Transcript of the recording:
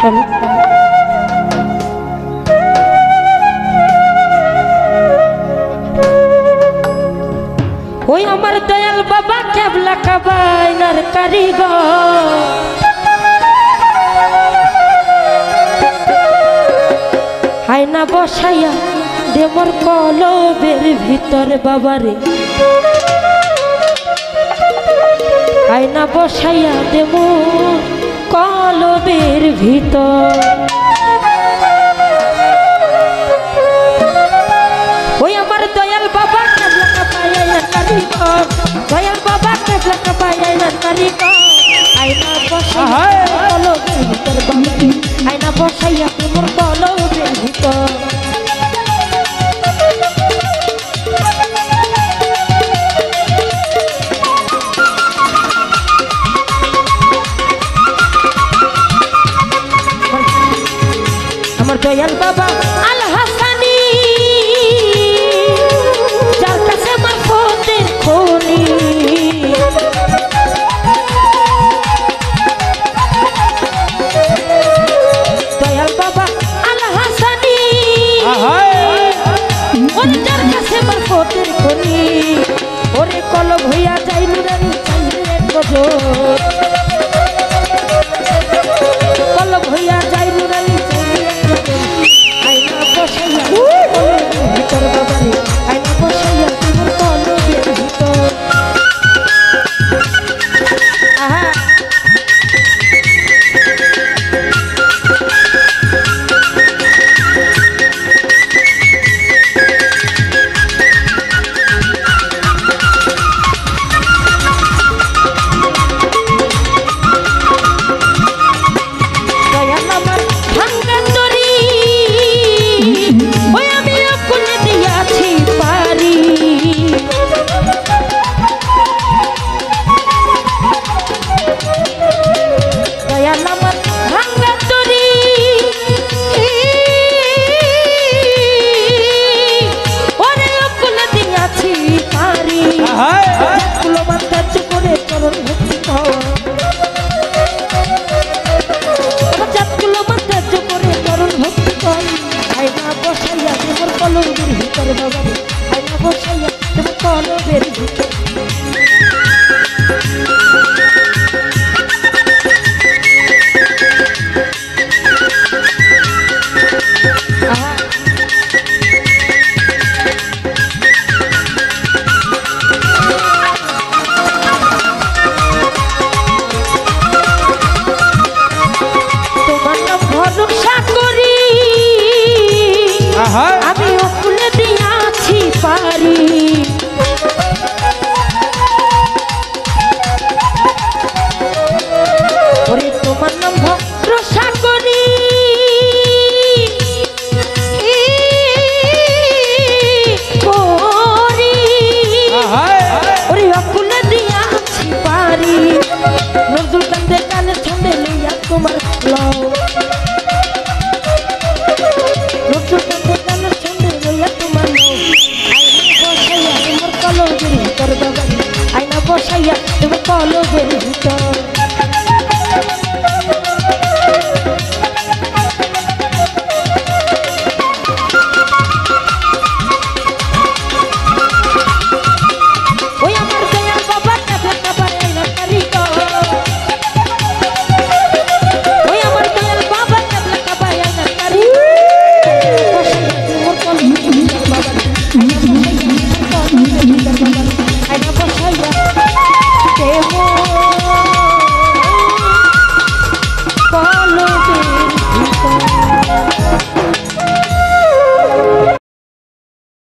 চলো ওই আমার দয়াল বাবা কেবলা কাবাইনার কারিগর আয়না বসাইয়া দে মোর কলবের ভিতর বাবারে আয়না বসাইয়া দে মোর কলবের ভিতর ওই আমার দয়াল বাবা কেবলা কাবাইনার কারিগর দয়াল বাবা কেবলা কাবাইনার কারিগর আয়না বসাইয়া কলবের ভিতর বাবারে আয়না বসাইয়া দে মোর কলবের ভিতর দয়াল বাবা আল হাসানি যার কাছে মারফতের খনি দয়াল বাবা আল হাসানি ওরে যার কাছে মারফতের খনি ওরে কলব হইয়া যাই নুরানি চাইরে নজর কলব হইয়া যাই নুরানি ভিতর বাবারে আয়না বসাইয়া তোমার কলবের ভিতর